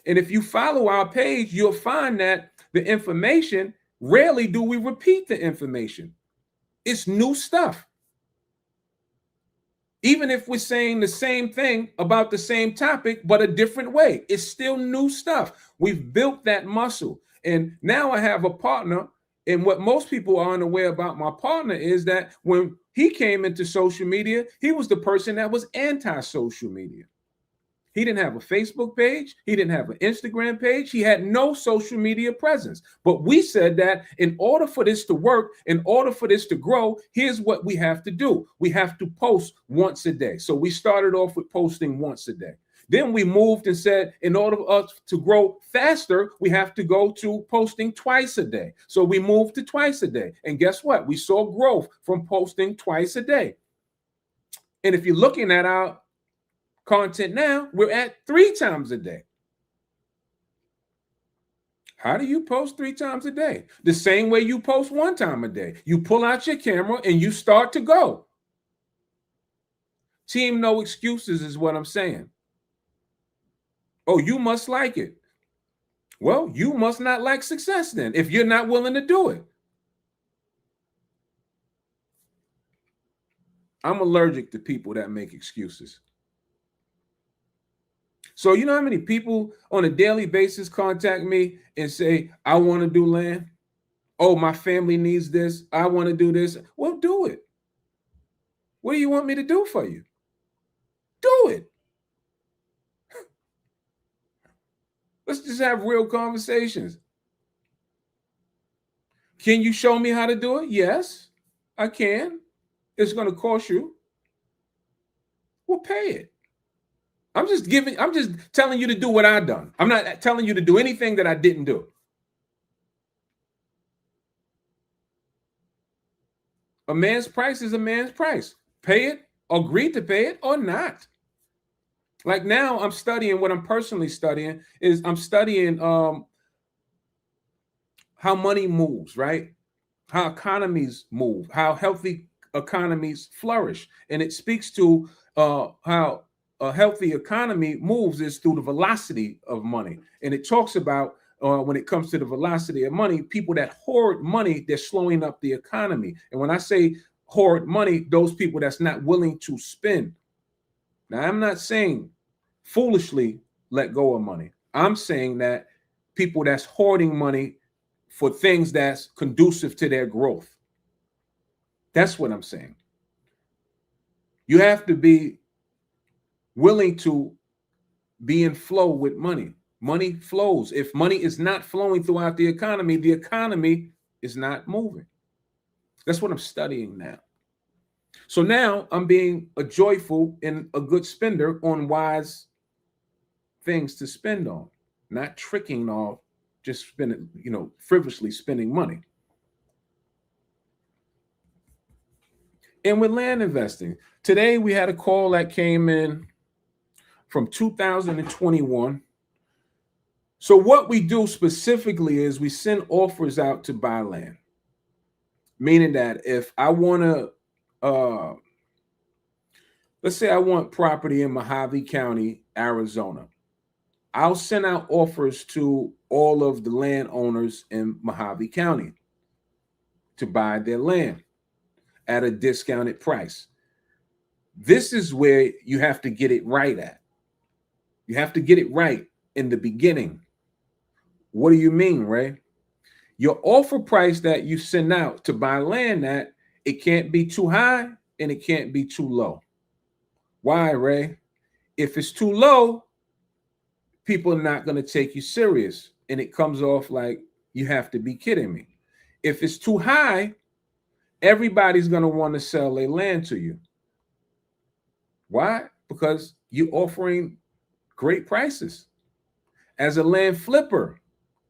And if you follow our page, you'll find that the information, rarely do we repeat the information. It's new stuff. Even if we're saying the same thing about the same topic, but a different way, it's still new stuff. We've built that muscle. And now I have a partner. And what most people are unaware about my partner is that when he came into social media, he was the person that was anti-social media. He didn't have a Facebook page. He didn't have an Instagram page. He had no social media presence. But we said that in order for this to work, in order for this to grow, here's what we have to do. We have to post once a day. So we started off with posting once a day. Then we moved and said, in order for us to grow faster, we have to go to posting twice a day. So we moved to twice a day. And guess what? We saw growth from posting twice a day. And if you're looking at our content now, we're at 3 times a day. How do you post 3 times a day? The same way you post 1 time a day. You pull out your camera and you start to go. Team no excuses is what I'm saying. Oh, you must like it. Well, you must not like success then if you're not willing to do it. I'm allergic to people that make excuses. So you know how many people on a daily basis contact me and say, I want to do land. Oh, my family needs this. I want to do this. Well, do it. What do you want me to do for you? Do it. Let's just have real conversations. Can you show me how to do it? Yes, I can. It's going to cost you. Well, pay it. I'm just telling you to do what I've done. I'm not telling you to do anything that I didn't do. A man's price is a man's price. Pay it, agree to pay it or not. Like now I'm studying, what I'm personally studying is I'm studying how money moves, right? How economies move, how healthy economies flourish. And it speaks to how a healthy economy moves is through the velocity of money. And it talks about when it comes to the velocity of money, people that hoard money, they're slowing up the economy. And when I say hoard money, those people that's not willing to spend. Now, I'm not saying foolishly let go of money. I'm saying that people that's hoarding money for things that's conducive to their growth. That's what I'm saying. You have to be willing to be in flow with money. Money flows. If money is not flowing throughout the economy is not moving. That's what I'm studying now. So now I'm being a joyful and a good spender on wise things to spend on, not tricking off, just spending, frivolously spending money. And with land investing, today we had a call that came in from 2021. So what we do specifically is we send offers out to buy land, meaning that if I want to, let's say I want property in Mojave County, Arizona, I'll send out offers to all of the landowners in Mojave County to buy their land at a discounted price. This is where you have to get it right at. You have to get it right in the beginning. What do you mean, Ray? Your offer price that you send out to buy land at, it can't be too high and it can't be too low. Why, Ray? If it's too low, people are not going to take you serious, and it comes off like you have to be kidding me. If it's too high, everybody's going to want to sell their land to you. Why? Because you're offering great prices. As a land flipper,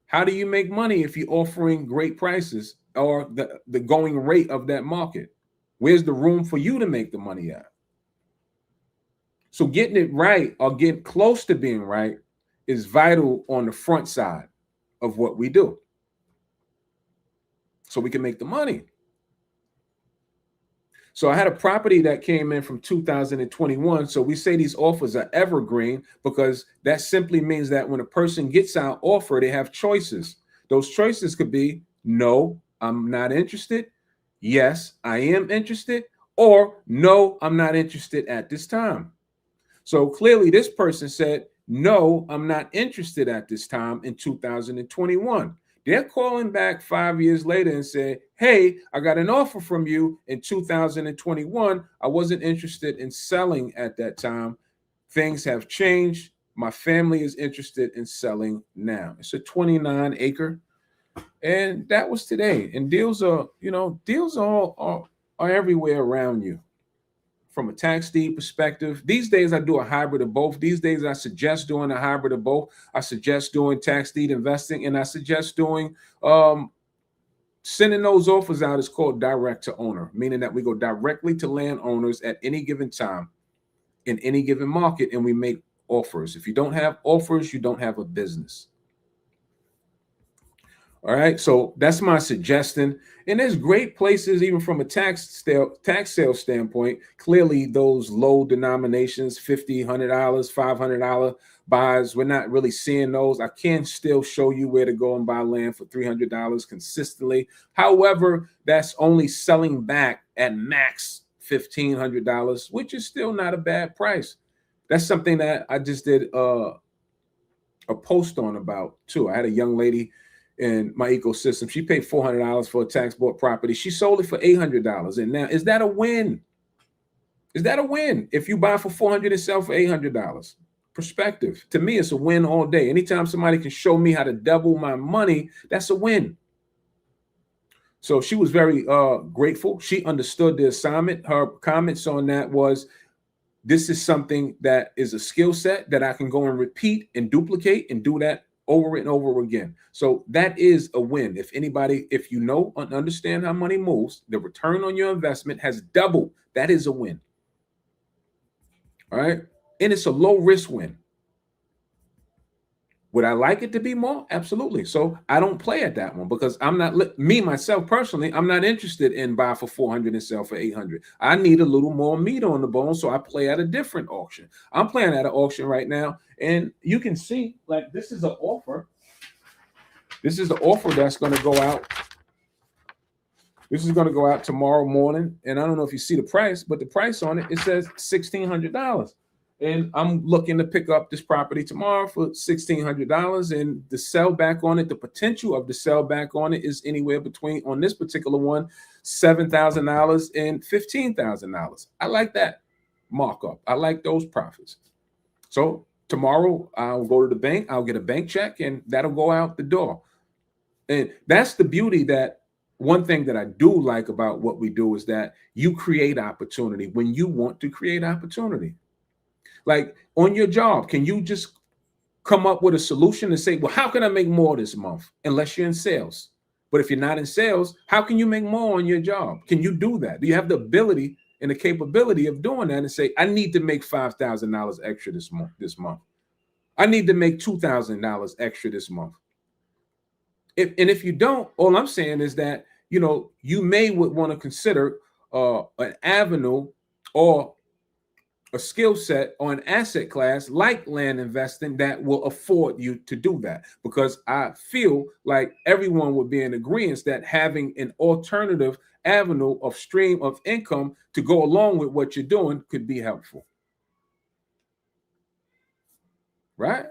how do you make money if you're offering great prices or the going rate of that market? Where's the room for you to make the money at? So getting it right or getting close to being right is vital on the front side of what we do, so we can make the money. So I had a property that came in from 2021. So we say these offers are evergreen because that simply means that when a person gets our offer, they have choices. Those choices could be no, I'm not interested. Yes, I am interested. Or no, I'm not interested at this time. So clearly this person said, no, I'm not interested at this time in 2021. They're calling back 5 years later and say, hey, I got an offer from you in 2021. I wasn't interested in selling at that time. Things have changed. My family is interested in selling now. It's a 29-acre. And that was today. And deals are, deals are everywhere around you. From a tax deed perspective, these days I do a hybrid of both. These days I suggest doing a hybrid of both. I suggest doing tax deed investing, and I suggest doing sending those offers out is called direct to owner, meaning that we go directly to landowners at any given time in any given market, and we make offers. If you don't have offers, you don't have a business. All right, so that's my suggestion. And there's great places, even from a tax sale standpoint. Clearly, those low denominations, $50, $100, $500 buys, we're not really seeing those. I can still show you where to go and buy land for $300 consistently. However, that's only selling back at max $1,500, which is still not a bad price. That's something that I just did a post on about too. I had a young lady in my ecosystem. She paid $400 for a tax bought property. She sold it for $800. And now, is that a win? Is that a win? If you buy for $400 and sell for $800, perspective. To me, it's a win all day. Anytime somebody can show me how to double my money, that's a win. So she was very grateful. She understood the assignment. Her comments on that was, this is something that is a skill set that I can go and repeat and duplicate and do that over and over again. So that is a win. If you know and understand how money moves, the return on your investment has doubled. That is a win. All right. And it's a low risk win. Would I like it to be more? Absolutely. So I don't play at that one because I'm not, myself personally, I'm not interested in buy for 400 and sell for 800. I need a little more meat on the bone. So I play at a different auction. I'm playing at an auction right now. And you can see, like, this is an offer. This is the offer that's going to go out. This is going to go out tomorrow morning. And I don't know if you see the price, but the price on it, it says $1,600. And I'm looking to pick up this property tomorrow for $1,600. And the sell back on it, the potential of the sell back on it is anywhere between, on this particular one, $7,000 and $15,000. I like that markup. I like those profits. So tomorrow I'll go to the bank. I'll get a bank check and that'll go out the door. And that's the beauty, that one thing that I do like about what we do is that you create opportunity when you want to create opportunity. Like on your job, can you just come up with a solution and say, well, how can I make more this month? Unless you're in sales. But if you're not in sales, how can you make more on your job? Can you do that? Do you have the ability and the capability of doing that and say, I need to make $5,000 extra this month. I need to make $2,000 extra this month. If you don't, all I'm saying is that, you may would want to consider an avenue or a skill set or an asset class like land investing that will afford you to do that. Because I feel like everyone would be in agreement that having an alternative avenue of stream of income to go along with what you're doing could be helpful. Right?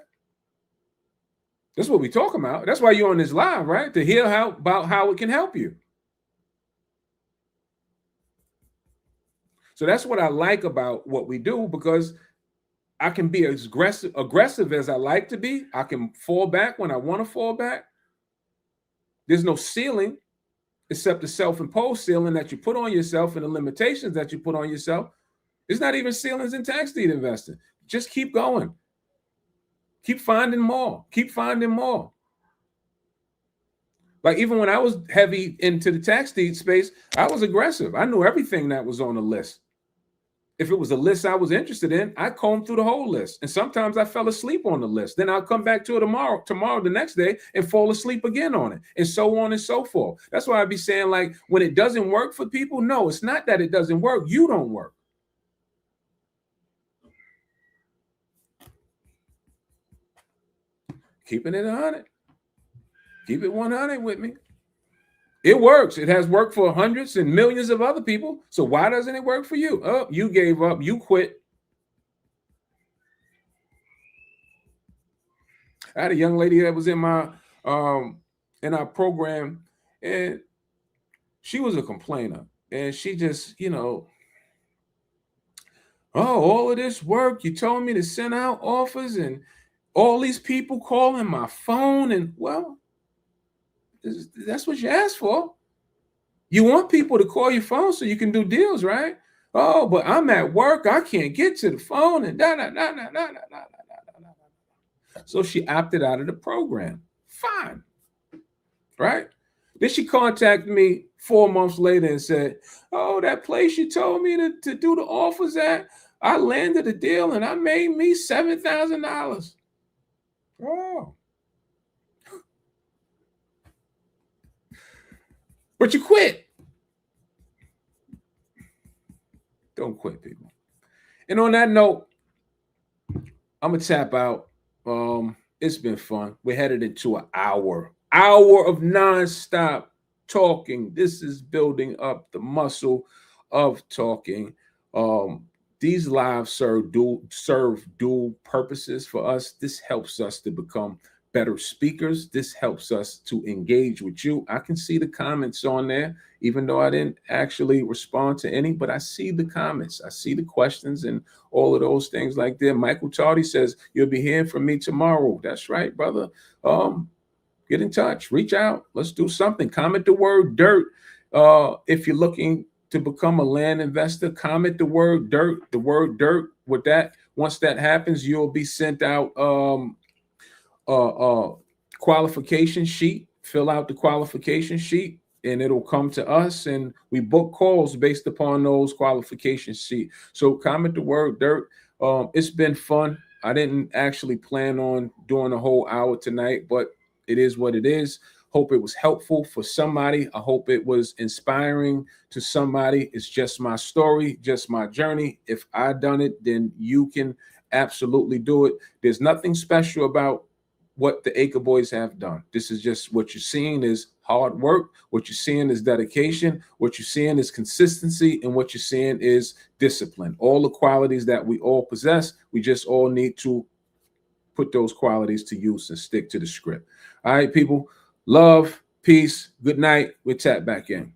That's what we're talking about. That's why you're on this live, right? To hear about how it can help you. So that's what I like about what we do, because I can be as aggressive as I like to be. I can fall back when I want to fall back. There's no ceiling except the self-imposed ceiling that you put on yourself and the limitations that you put on yourself. There's not even ceilings in tax deed investing. Just keep going. Keep finding more. Keep finding more. Like even when I was heavy into the tax deed space, I was aggressive. I knew everything that was on the list. If it was a list I was interested in, I combed through the whole list. And sometimes I fell asleep on the list. Then I'll come back to it tomorrow, the next day, and fall asleep again on it, and so on and so forth. That's why I'd be saying, like, when it doesn't work for people, no, it's not that it doesn't work. You don't work. Keeping it 100. Keep it 100 with me. It works. It has worked for hundreds and millions of other people. So why doesn't it work for you? Oh, you gave up. You quit. I had a young lady that was in our program, and she was a complainer. And she just, oh, all of this work, you told me to send out offers, and all these people calling my phone, and well, that's what you asked for. You want people to call your phone so you can do deals, right? Oh, but I'm at work. I can't get to the phone, and da da da da da da da da. So she opted out of the program. Fine. Right? Then she contacted me 4 months later and said, oh, that place you told me to do the offers at, I landed a deal and I made me $7,000. Oh. But you quit. Don't quit, people. And on that note, I'm going to tap out. It's been fun. We're headed into an hour of nonstop talking. This is building up the muscle of talking. These lives serve dual purposes for us. This helps us to become better speakers. This helps us to engage with you. I can see the comments on there, even though I didn't actually respond to any, but I see the comments. I see the questions and all of those things like that. Michael Tardy says, you'll be hearing from me tomorrow. That's right, brother. Get in touch, reach out. Let's do something. Comment the word dirt. If you're looking to become a land investor, comment the word dirt, with that. Once that happens, you'll be sent out qualification sheet. Fill out the qualification sheet and it'll come to us, and we book calls based upon those qualification sheet. So comment the word dirt. It's been fun. I didn't actually plan on doing a whole hour tonight, but it is what it is. Hope it was helpful for somebody. I hope it was inspiring to somebody. It's just my story, just my journey. If I done it, then you can absolutely do it. There's nothing special about what the Acre Boys have done. This is just what you're seeing is hard work. What you're seeing is dedication. What you're seeing is consistency. And what you're seeing is discipline. All the qualities that we all possess. We just all need to put those qualities to use and stick to the script. All right, people. Love, peace, good night. We'll tap back in.